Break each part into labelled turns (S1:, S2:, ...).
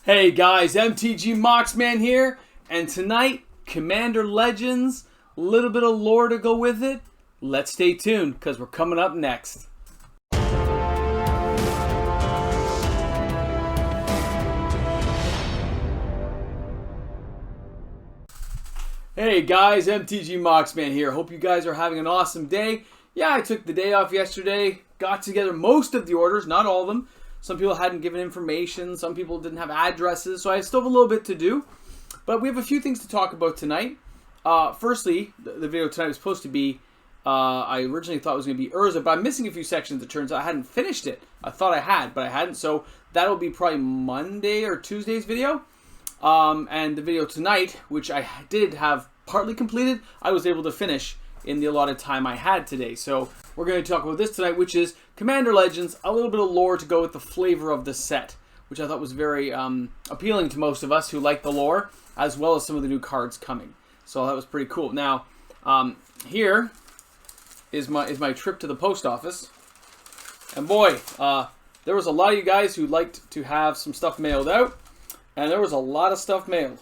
S1: Hey guys, MTG Moxman here, and tonight, Commander Legends, a little bit of lore to go with it. Let's stay tuned, because we're coming up next. Hey guys, MTG Moxman here. Hope you guys are having an awesome day. Yeah, I took the day off yesterday, got together most of the orders, not all of them. Some people hadn't given information, some people didn't have addresses, so I still have a little bit to do. But we have a few things to talk about tonight. Firstly, the video tonight was supposed to be, I originally thought it was going to be Urza, but I'm missing a few sections. It turns out I hadn't finished it. I thought I had, but I hadn't, so that'll be probably Monday or Tuesday's video. And the video tonight, which I did have partly completed, I was able to finish in the allotted time I had today. So we're going to talk about this tonight, which is Commander Legends, a little bit of lore to go with the flavor of the set, which I thought was very appealing to most of us who like the lore, as well as some of the new cards coming. So that was pretty cool. Now, here is my trip to the post office. And boy, there was a lot of you guys who liked to have some stuff mailed out, and there was a lot of stuff mailed.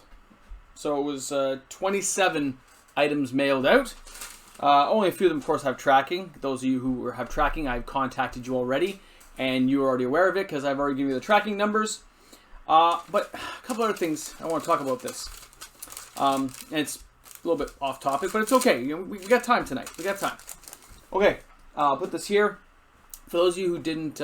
S1: So it was 27 items mailed out. Only a few of them, of course, have tracking. Those of you who have tracking, I've contacted you already, and you're already aware of it because I've already given you the tracking numbers. But a couple other things I want to talk about this. And it's a little bit off topic, but it's okay. You know, we got time tonight. We got time. Okay, I'll put this here. For those of you who didn't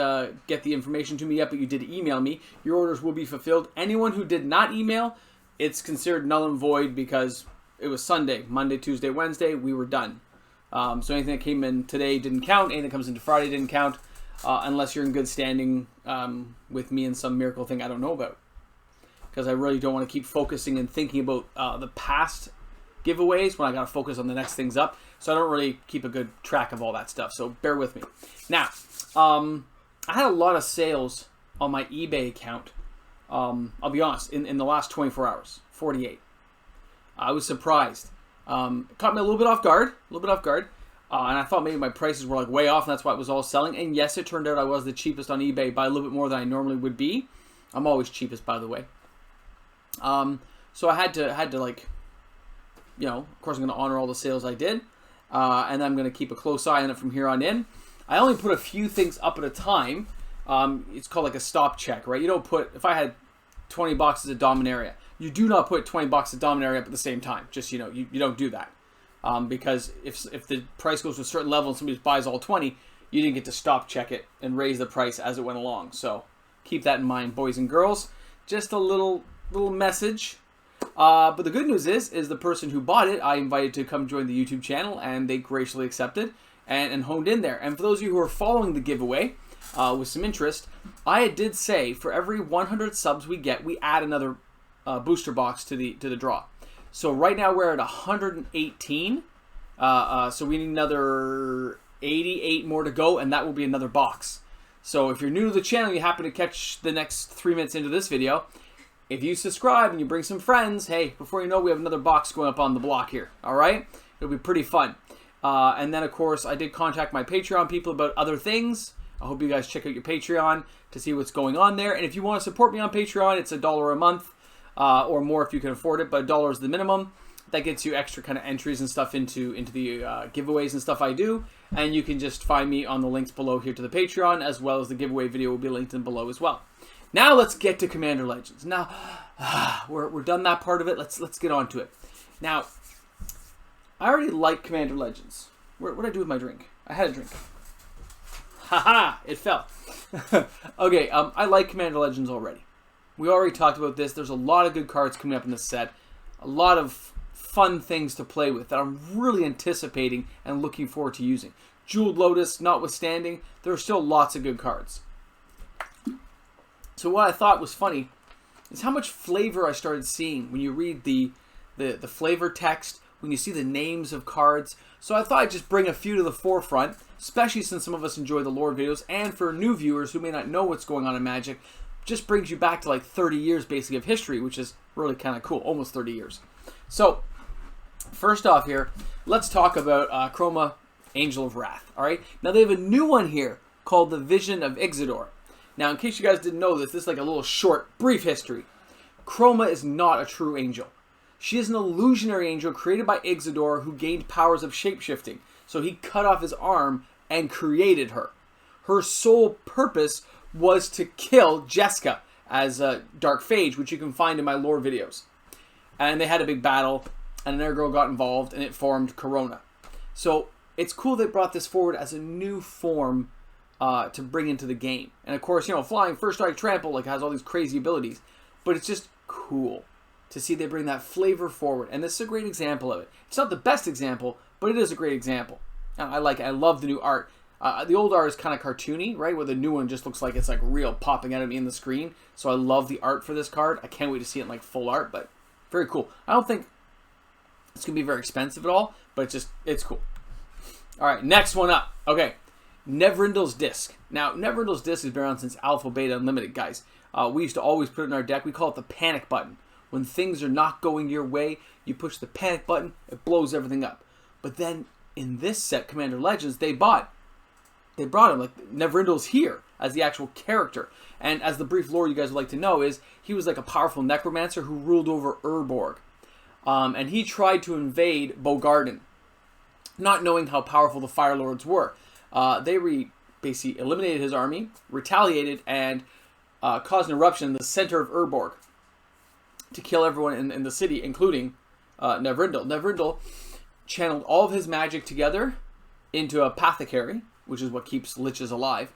S1: get the information to me yet, but you did email me, your orders will be fulfilled. Anyone who did not email, it's considered null and void because it was Sunday, Monday, Tuesday, Wednesday, we were done. So anything that came in today didn't count. Anything that comes into Friday didn't count. Unless you're in good standing with me in some miracle thing I don't know about. Because I really don't want to keep focusing and thinking about the past giveaways when I got to focus on the next things up. So I don't really keep a good track of all that stuff. So bear with me. Now, I had a lot of sales on my eBay account. I'll be honest, in the last 24 hours. 48. I was surprised. It caught me a little bit off guard. And I thought maybe my prices were like way off, and that's why it was all selling. And yes, it turned out I was the cheapest on eBay by a little bit more than I normally would be. I'm always cheapest, by the way. So I had to like, you know, of course I'm going to honor all the sales I did. And I'm going to keep a close eye on it from here on in. I only put a few things up at a time. It's called like a stop check, right? You don't put, if I had 20 boxes of Dominaria, you do not put 20 boxes of Dominaria up at the same time. Just, you know, you don't do that. Because if the price goes to a certain level and somebody buys all 20, you didn't get to stop check it and raise the price as it went along. So keep that in mind, boys and girls. Just a little message. But the good news is the person who bought it, I invited to come join the YouTube channel, and they graciously accepted and honed in there. And for those of you who are following the giveaway with some interest, I did say for every 100 subs we get, we add another booster box to the draw. So right now we're at 118. So we need another 88 more to go, and that will be another box. So if you're new to the channel, you happen to catch the next 3 minutes into this video, if you subscribe and you bring some friends, hey, before you know, we have another box going up on the block here. All right? It'll be pretty fun. And then, of course, I did contact my Patreon people about other things. I hope you guys check out your Patreon to see what's going on there. And if you want to support me on Patreon, it's $1 a month. Or more if you can afford it, but $1 is the minimum. That gets you extra kind of entries and stuff into the giveaways and stuff I do. And you can just find me on the links below here to the Patreon, as well as the giveaway video will be linked in below as well. Now let's get to Commander Legends. Now, we're done that part of it. Let's get on to it. Now, I already like Commander Legends. What did I do with my drink? I had a drink. Haha, it fell. Okay, I like Commander Legends already. We already talked about this. There's a lot of good cards coming up in this set. A lot of fun things to play with that I'm really anticipating and looking forward to using. Jeweled Lotus notwithstanding, there are still lots of good cards. So what I thought was funny is how much flavor I started seeing when you read the flavor text, when you see the names of cards. So I thought I'd just bring a few to the forefront, especially since some of us enjoy the lore videos, and for new viewers who may not know what's going on in Magic, just brings you back to like 30 years basically of history, which is really kind of cool, almost 30 years. So first off here, let's talk about Chroma Angel of Wrath. All right, now they have a new one here called the Vision of Ixidor. Now, in case you guys didn't know this, this is like a little short, brief history. Chroma is not a true angel. She is an illusionary angel created by Ixidor who gained powers of shapeshifting. So he cut off his arm and created her. Her sole purpose was to kill Jessica as a Dark Phage, which you can find in my lore videos. And they had a big battle, and another girl got involved, and it formed Corona. So it's cool they brought this forward as a new form to bring into the game. And of course, you know, flying, first strike, trample, like has all these crazy abilities. But it's just cool to see they bring that flavor forward. And this is a great example of it. It's not the best example, but it is a great example. I like it. I love the new art. The old art is kind of cartoony, right? Where the new one just looks like it's like real popping out of me in the screen. So I love the art for this card. I can't wait to see it in like full art, but very cool. I don't think it's going to be very expensive at all, but it's cool. All right, next one up. Okay, Neverendals Disc. Now, Neverendals Disc has been around since Alpha, Beta, Unlimited, guys. We used to always put it in our deck. We call it the panic button. When things are not going your way, you push the panic button, it blows everything up. But then in this set, Commander Legends, they brought him, like Neverendals here as the actual character. And as the brief lore you guys would like to know is, he was like a powerful necromancer who ruled over Urborg. And he tried to invade Bogarden, not knowing how powerful the Fire Lords were. They basically eliminated his army, retaliated, and caused an eruption in the center of Urborg to kill everyone in the city, including Neverendal. Neverendal channeled all of his magic together into a Apothecary, which is what keeps liches alive.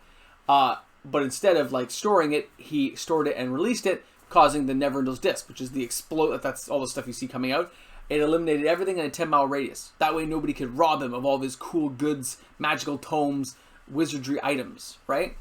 S1: But instead of like storing it, he stored it and released it, causing the Neverendals Disc, which is the explode. That's all the stuff you see coming out. It eliminated everything in a 10-mile radius. That way nobody could rob him of all of his cool goods, magical tomes, wizardry items, right?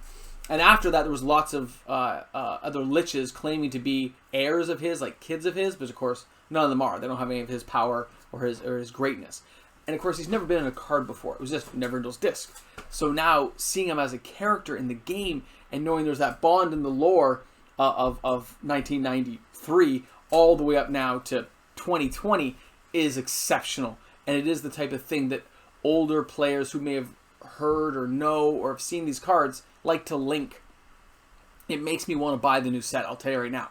S1: And after that, there was lots of other liches claiming to be heirs of his, like kids of his, but of course, none of them are. They don't have any of his power or his greatness. And of course, he's never been in a card before. It was just Neverendals Disc. So now, seeing him as a character in the game and knowing there's that bond in the lore of 1993 all the way up now to 2020 is exceptional. And it is the type of thing that older players who may have heard or know or have seen these cards like to link. It makes me want to buy the new set, I'll tell you right now.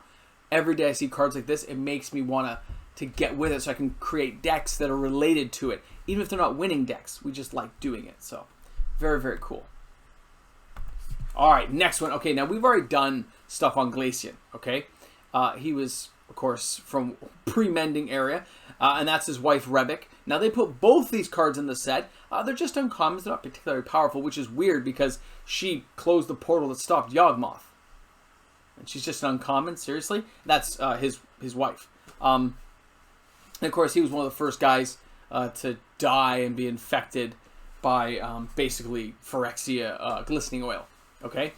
S1: Every day I see cards like this, it makes me want to get with it so I can create decks that are related to it. Even if they're not winning decks, we just like doing it. So, very, very cool. Alright, next one. Okay, now we've already done stuff on Glacier, okay? He was, of course, from pre-mending area, and that's his wife, Rebic. Now, they put both these cards in the set. They're just uncommons. They're not particularly powerful, which is weird because she closed the portal that stopped Yawgmoth. And she's just an uncommon, seriously? That's his wife. And, of course, he was one of the first guys to die and be infected by basically Phyrexia glistening oil. Okay?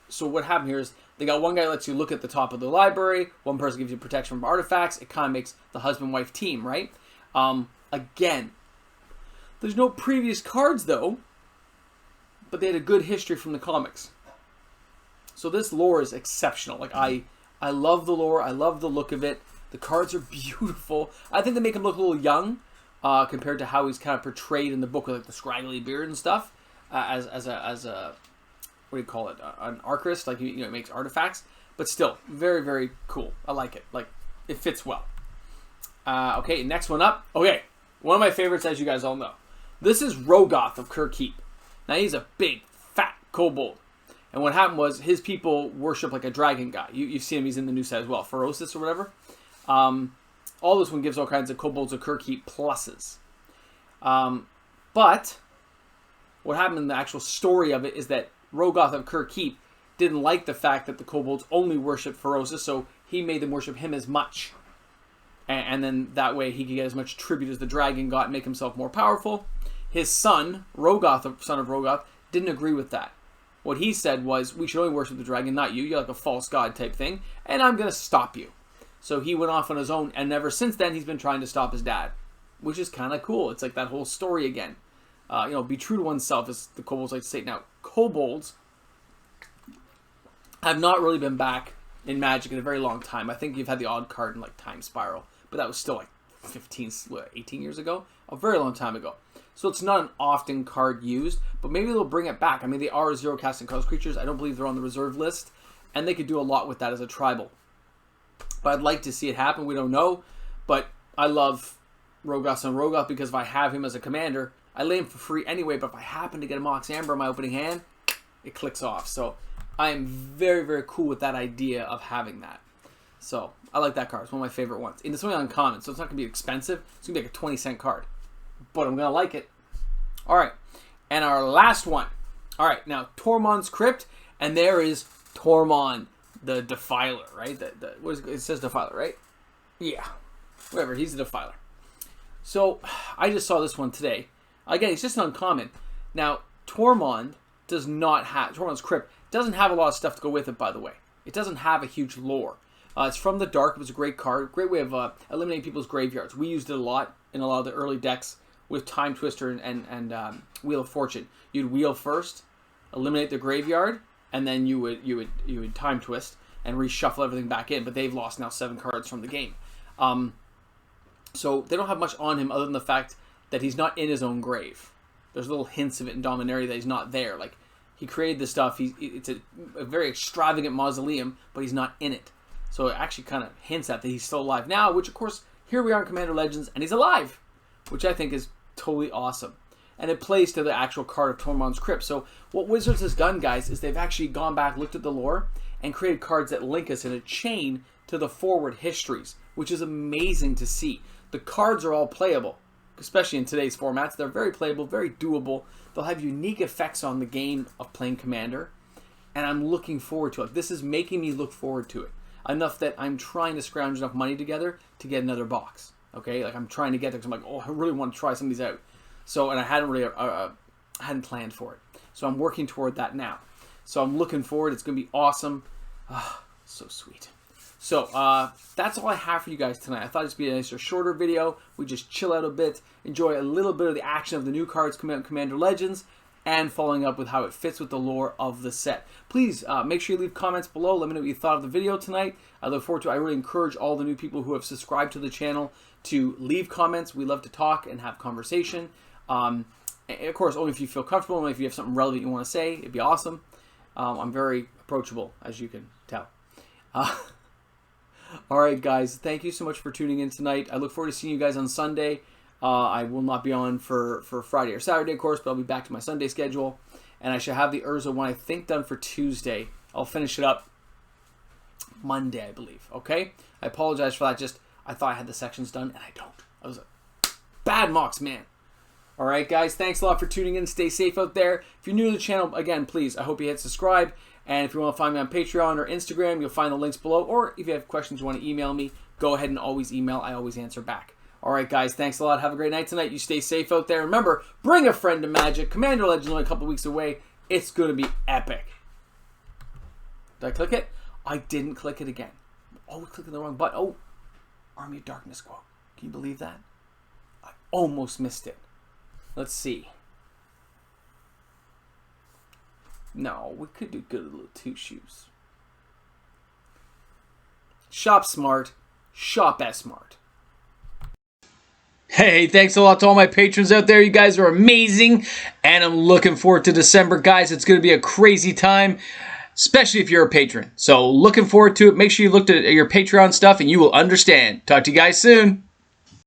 S1: So what happened here is they got one guy that lets you look at the top of the library. One person gives you protection from artifacts. It kind of makes the husband-wife team, right? Again, there's no previous cards, though. But they had a good history from the comics. So this lore is exceptional. Like, I love the lore. I love the look of it. The cards are beautiful. I think they make him look a little young compared to how he's kind of portrayed in the book with like the scraggly beard and stuff as a what do you call it? An archivist, like he makes artifacts. But still, very, very cool. I like it. Like, it fits well. Okay, next one up. Okay, one of my favorites, as you guys all know. This is Rogoth of Kirkkeep. Now, he's a big, fat kobold. And what happened was, his people worship like a dragon god. You've seen him, he's in the new set as well. Ferocis or whatever. All this one gives all kinds of kobolds of Kirkkeep pluses. But what happened in the actual story of it is that Rogoth of Kirkkeep didn't like the fact that the kobolds only worship Ferocis, so he made them worship him as much. And then that way he could get as much tribute as the dragon got and make himself more powerful. His son, Rogoth, son of Rogoth, didn't agree with that. What he said was, we should only worship the dragon, not you. You're like a false god type thing, and I'm going to stop you. So he went off on his own, and ever since then, he's been trying to stop his dad, which is kind of cool. It's like that whole story again. Be true to oneself, as the kobolds like to say. Now, kobolds have not really been back in Magic in a very long time. I think you've had the odd card in like Time Spiral, but that was still like 18 years ago? A very long time ago. So it's not an often card used, but maybe they'll bring it back. I mean, they are zero casting colors creatures. I don't believe they're on the reserve list, and they could do a lot with that as a tribal. But I'd like to see it happen. We don't know. But I love Rogoth and Rogoth because if I have him as a commander, I lay him for free anyway. But if I happen to get a Mox Amber in my opening hand, it clicks off. So I am very, very cool with that idea of having that. So I like that card. It's one of my favorite ones. And it's only uncommon, so it's not going to be expensive. It's going to be like a 20-cent card. But I'm going to like it. All right. And our last one. All right. Now, Tormund's Crypt. And there is Torment the Defiler, right? It says Defiler, right? Yeah. Whatever. He's the Defiler. So I just saw this one today. Again, it's just uncommon. Now, Tormund does not have... Tormund's Crypt doesn't have a lot of stuff to go with it, by the way. It doesn't have a huge lore. It's from the dark. It was a great card. Great way of eliminating people's graveyards. We used it a lot in a lot of the early decks with Time Twister and Wheel of Fortune. You'd wheel first, eliminate the graveyard, and then you would Time Twist and reshuffle everything back in. But they've lost now 7 cards from the game. So they don't have much on him other than the fact that he's not in his own grave. There's little hints of it in Dominaria that he's not there. Like, he created this stuff. It's a very extravagant mausoleum, but he's not in it. So it actually kind of hints at that he's still alive now, which, of course, here we are in Commander Legends, and he's alive, which I think is totally awesome. And it plays to the actual card of Tormund's Crypt. So what Wizards has done, guys, is they've actually gone back, looked at the lore, and created cards that link us in a chain to the forward histories, which is amazing to see. The cards are all playable, especially in today's formats. They're very playable, very doable. They'll have unique effects on the game of playing Commander, and I'm looking forward to it. This is making me look forward to it. Enough that I'm trying to scrounge enough money together to get another box. Okay, like I'm trying to get there because I'm like, oh, I really want to try some of these out. So, and I hadn't really hadn't planned for it. So I'm working toward that now. So I'm looking forward. It's going to be awesome. So sweet. So that's all I have for you guys tonight. I thought it'd be a nicer, shorter video. We just chill out a bit, enjoy a little bit of the action of the new cards, Commander Legends, and following up with how it fits with the lore of the set. Please make sure you leave comments below. Let me know what you thought of the video tonight. I look forward to it. I really encourage all the new people who have subscribed to the channel to leave comments. We love to talk and have conversation. And of course, only if you feel comfortable, only if you have something relevant you want to say. It'd be awesome. I'm very approachable, as you can tell. All right, guys. Thank you so much for tuning in tonight. I look forward to seeing you guys on Sunday. I will not be on for Friday or Saturday, of course, but I'll be back to my Sunday schedule. And I should have the Urza one, I think, done for Tuesday. I'll finish it up Monday, I believe. Okay? I apologize for that. Just, I thought I had the sections done, and I don't. I was a bad Mox man. All right, guys. Thanks a lot for tuning in. Stay safe out there. If you're new to the channel, again, please, I hope you hit subscribe. And if you want to find me on Patreon or Instagram, you'll find the links below. Or if you have questions you want to email me, go ahead and always email. I always answer back. All right, guys, thanks a lot. Have a great night tonight. You stay safe out there. Remember, bring a friend to Magic. Commander Legends only a couple weeks away. It's going to be epic. Did I click it? I didn't click it again. Always clicking the wrong button. Oh, Army of Darkness quote. Can you believe that? I almost missed it. Let's see. No, we could do good with little 2 shoes. Shop smart. Shop as smart. Hey, thanks a lot to all my patrons out there. You guys are amazing. And I'm looking forward to December, guys. It's going to be a crazy time, especially if you're a patron. So looking forward to it. Make sure you look at your Patreon stuff and you will understand. Talk to you guys soon.